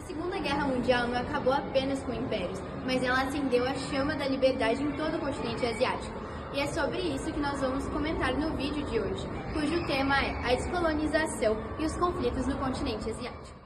Segunda Guerra Mundial não acabou apenas com impérios, mas ela acendeu a chama da liberdade em todo o continente asiático. E é sobre isso que nós vamos comentar no vídeo de hoje, cujo tema é a descolonização e os conflitos no continente asiático.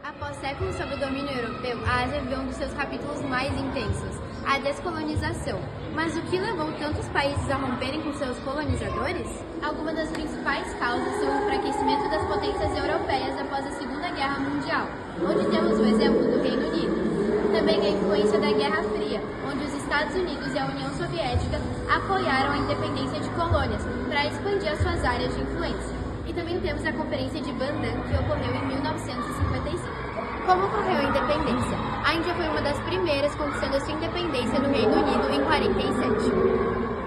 Após séculos sob o domínio europeu, a Ásia viveu um dos seus capítulos mais intensos, a descolonização. Mas o que levou tantos países a romperem com seus colonizadores? Algumas das principais causas são o enfraquecimento das potências europeias após a Segunda Guerra Mundial, onde temos o exemplo do Reino Unido. Também a influência da Guerra Fria, onde os Estados Unidos e a União Soviética apoiaram a independência de colônias para expandir as suas áreas de influência. E também temos a Conferência de Bandung, que ocorreu em 1955. Como ocorreu a independência? A Índia foi uma das primeiras conquistando a sua independência no Reino Unido em 47.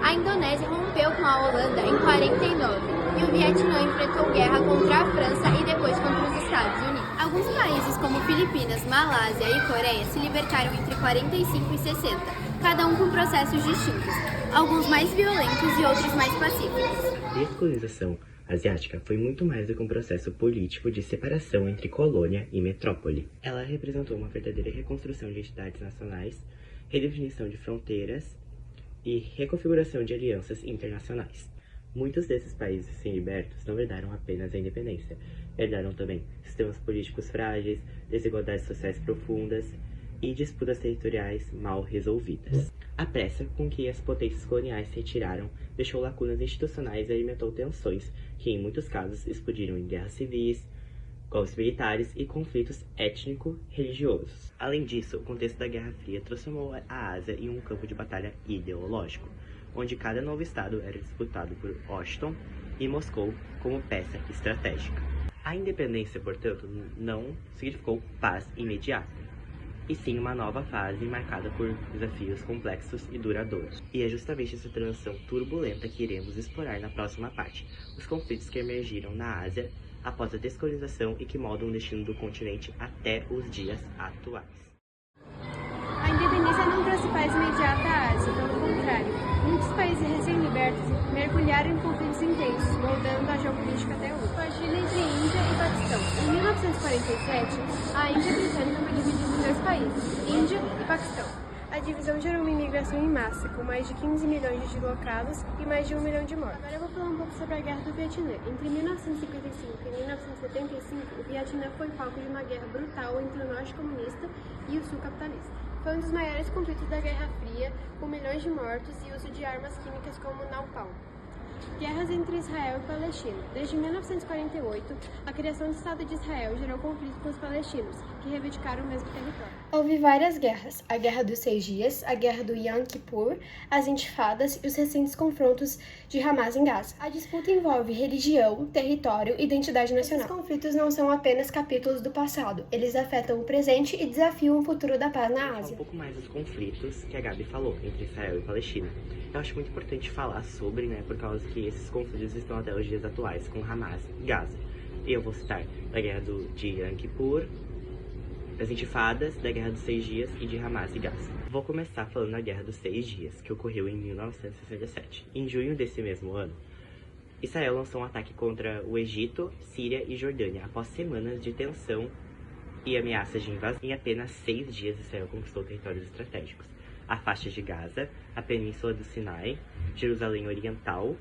A Indonésia rompeu com a Holanda em 49 e o Vietnã enfrentou guerra contra a França e depois contra os Estados Unidos. Alguns países como Filipinas, Malásia e Coreia se libertaram entre 45 e 60, cada um com processos distintos, alguns mais violentos e outros mais pacíficos. A descolonização asiática foi muito mais do que um processo político de separação entre colônia e metrópole. Ela representou uma verdadeira reconstrução de entidades nacionais, redefinição de fronteiras e reconfiguração de alianças internacionais. Muitos desses países recém-libertos não herdaram apenas a independência, herdaram também sistemas políticos frágeis, desigualdades sociais profundas e disputas territoriais mal resolvidas. A pressa com que as potências coloniais se retiraram deixou lacunas institucionais e alimentou tensões que, em muitos casos, explodiram em guerras civis, golpes militares e conflitos étnico-religiosos. Além disso, o contexto da Guerra Fria transformou a Ásia em um campo de batalha ideológico, onde cada novo estado era disputado por Washington e Moscou como peça estratégica. A independência, portanto, não significou paz imediata, e sim uma nova fase marcada por desafios complexos e duradouros. E é justamente essa transição turbulenta que iremos explorar na próxima parte, os conflitos que emergiram na Ásia após a descolonização e que moldam o destino do continente até os dias atuais. A independência não trouxe paz imediata à Ásia, pelo contrário, muitos países recém-libertos mergulharam em conflitos intensos, moldando a geopolítica até hoje. Compartilha entre Índia e Paquistão. Em 1947, a Índia britânica foi dividida em dois países, Índia e Paquistão. A divisão gerou uma imigração em massa, com mais de 15 milhões de deslocados e mais de 1 milhão de mortos. Agora eu vou falar um pouco sobre a Guerra do Vietnã. Entre 1955 e 1975, o Vietnã foi palco de uma guerra brutal entre o norte comunista e o sul capitalista. Foi um dos maiores conflitos da Guerra Fria, com milhões de mortos e uso de armas químicas como napalm. Guerras entre Israel e Palestina. Desde 1948, a criação do Estado de Israel gerou conflito com os palestinos, que reivindicaram o mesmo território. Houve várias guerras: a Guerra dos 6 Dias, a Guerra do Yom Kippur, as Intifadas e os recentes confrontos de Hamas em Gaza. A disputa envolve religião, território e identidade nacional. Esses conflitos não são apenas capítulos do passado, eles afetam o presente e desafiam o futuro da paz na Ásia. Um pouco mais dos conflitos que a Gabi falou entre Israel e Palestina. Eu acho muito importante falar sobre, por causa que esses conflitos estão até os dias atuais com Hamas e Gaza. E eu vou citar da Guerra de Yom Kippur, das Intifadas, da Guerra dos 6 Dias e de Hamas e Gaza. Vou começar falando da Guerra dos 6 Dias, que ocorreu em 1967. Em junho desse mesmo ano, Israel lançou um ataque contra o Egito, Síria e Jordânia, após semanas de tensão e ameaças de invasão. Em apenas 6 dias, Israel conquistou territórios estratégicos: a faixa de Gaza, a Península do Sinai, Jerusalém Oriental,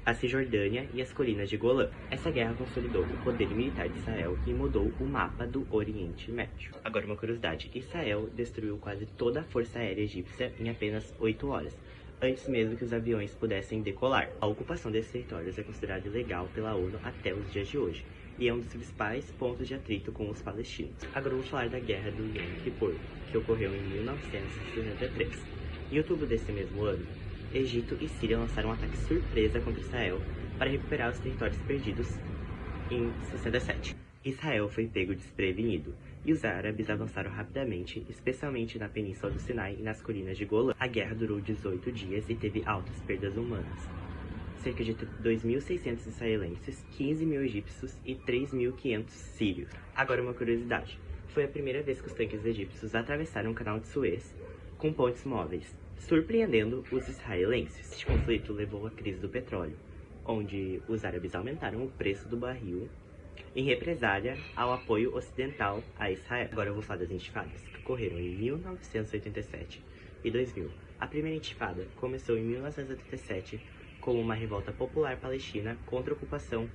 a Cisjordânia e as colinas de Golã. Essa guerra consolidou o poder militar de Israel e mudou o mapa do Oriente Médio. Agora, uma curiosidade: Israel destruiu quase toda a força aérea egípcia em apenas 8 horas, antes mesmo que os aviões pudessem decolar. A ocupação desses territórios é considerada ilegal pela ONU até os dias de hoje, e é um dos principais pontos de atrito com os palestinos. Agora vamos falar da Guerra do Yom Kippur, que ocorreu em 1963. Em outubro desse mesmo ano, Egito e Síria lançaram um ataque surpresa contra Israel para recuperar os territórios perdidos em 67. Israel foi pego desprevenido, e os árabes avançaram rapidamente, especialmente na Península do Sinai e nas colinas de Golã. A guerra durou 18 dias e teve altas perdas humanas. Cerca de 2.600 israelenses, 15 mil egípcios e 3.500 sírios. Agora uma curiosidade: foi a primeira vez que os tanques egípcios atravessaram o canal de Suez com pontes móveis, surpreendendo os israelenses. Este conflito levou à crise do petróleo, onde os árabes aumentaram o preço do barril em represália ao apoio ocidental a Israel. Agora eu vou falar das intifadas, que ocorreram em 1987 e 2000. A primeira intifada começou em 1987 como uma revolta popular palestina contra a ocupação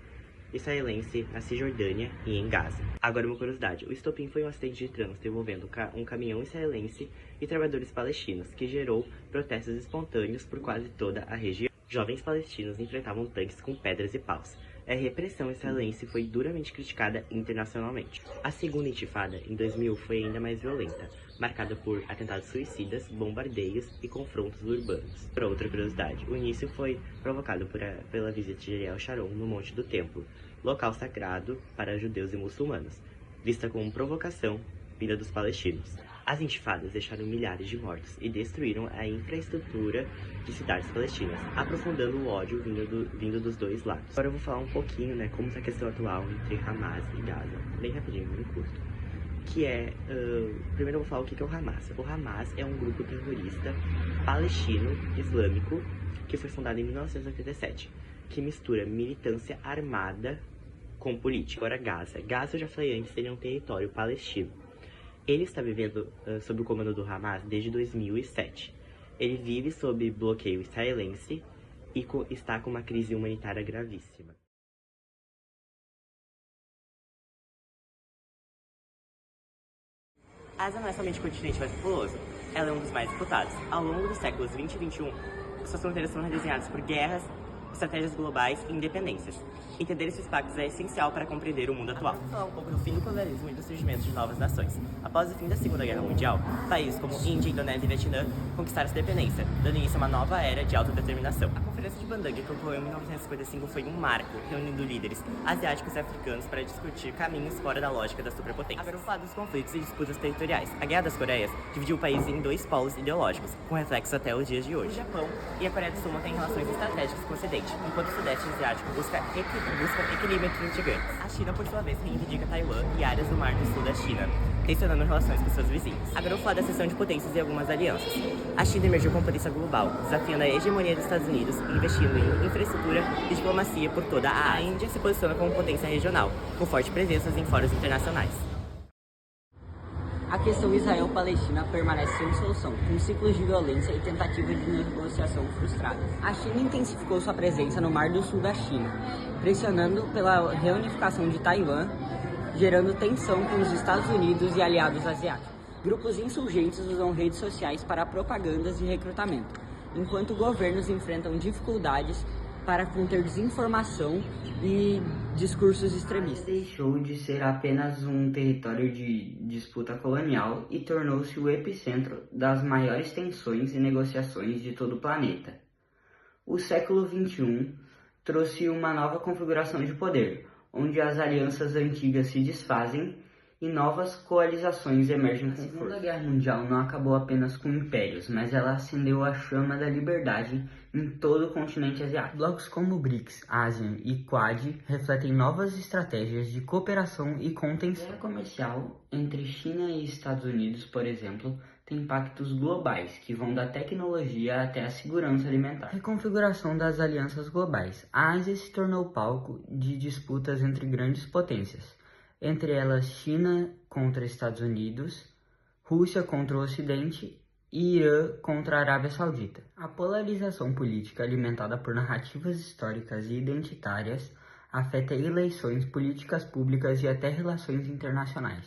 israelense na Cisjordânia e em Gaza. Agora uma curiosidade, o estopim foi um acidente de trânsito envolvendo um caminhão israelense e trabalhadores palestinos, que gerou protestos espontâneos por quase toda a região. Jovens palestinos enfrentavam tanques com pedras e paus. A repressão israelense foi duramente criticada internacionalmente. A segunda intifada, em 2000, foi ainda mais violenta, marcada por atentados suicidas, bombardeios e confrontos urbanos. Por outra curiosidade, o início foi provocado pela visita de Ariel Sharon no Monte do Templo, local sagrado para judeus e muçulmanos, vista como provocação vinda dos palestinos. As intifadas deixaram milhares de mortos e destruíram a infraestrutura de cidades palestinas, aprofundando o ódio vindo dos dois lados. Agora eu vou falar um pouquinho, como está a questão atual entre Hamas e Gaza, bem rapidinho, bem curto. Primeiro eu vou falar o que é o Hamas. O Hamas é um grupo terrorista palestino islâmico que foi fundado em 1987, que mistura militância armada com política. Agora Gaza, eu já falei antes, ele é um território palestino. Ele está vivendo sob o comando do Hamas desde 2007. Ele vive sob bloqueio israelense e está com uma crise humanitária gravíssima. A Ásia não é somente o continente mais populoso, ela é um dos mais disputados. Ao longo dos séculos 20 e 21, suas fronteiras foram redesenhadas por guerras, estratégias globais e independências. Entender esses impactos é essencial para compreender o mundo atual. Vamos falar um pouco do fim do colonialismo e do surgimento de novas nações. Após o fim da Segunda Guerra Mundial, países como Índia, Indonésia e Vietnã conquistaram sua independência, dando início a uma nova era de autodeterminação. A Conferência de Bandung, que ocorreu em 1955, foi um marco, reunindo líderes asiáticos e africanos para discutir caminhos fora da lógica da superpotência. Agora vou falar dos conflitos e disputas territoriais. A Guerra das Coreias dividiu o país em dois polos ideológicos, com reflexos até os dias de hoje. O Japão e a Coreia do Sul mantêm relações estratégicas com o Ocidente, enquanto o Sudeste Asiático busca equilíbrio entre os gigantes. A China, por sua vez, reivindica Taiwan e áreas do Mar do Sul da China, tensionando relações com seus vizinhos. Agora eu vou falar da seção de potências e algumas alianças. A China emergiu como potência global, desafiando a hegemonia dos Estados Unidos e investindo em infraestrutura e diplomacia por toda a Ásia. A Índia se posiciona como potência regional, com forte presença em fóruns internacionais. A questão Israel-Palestina permanece sem solução, com ciclos de violência e tentativas de negociação frustradas. A China intensificou sua presença no Mar do Sul da China, pressionando pela reunificação de Taiwan, gerando tensão com os Estados Unidos e aliados asiáticos. Grupos insurgentes usam redes sociais para propagandas e recrutamento, enquanto governos enfrentam dificuldades para conter desinformação e discursos extremistas. Deixou de ser apenas um território de disputa colonial e tornou-se o epicentro das maiores tensões e negociações de todo o planeta. O século XXI trouxe uma nova configuração de poder, onde as alianças antigas se desfazem e novas coalizações emergem com força. A Segunda Guerra Mundial não acabou apenas com impérios, mas ela acendeu a chama da liberdade em todo o continente asiático. Blocos como o BRICS, ASEAN e Quad refletem novas estratégias de cooperação e contenção. A guerra comercial entre China e Estados Unidos, por exemplo, tem impactos globais que vão da tecnologia até a segurança alimentar. Reconfiguração das alianças globais. A Ásia se tornou palco de disputas entre grandes potências, entre elas China contra Estados Unidos, Rússia contra o Ocidente e Irã contra a Arábia Saudita. A polarização política alimentada por narrativas históricas e identitárias afeta eleições, políticas públicas e até relações internacionais.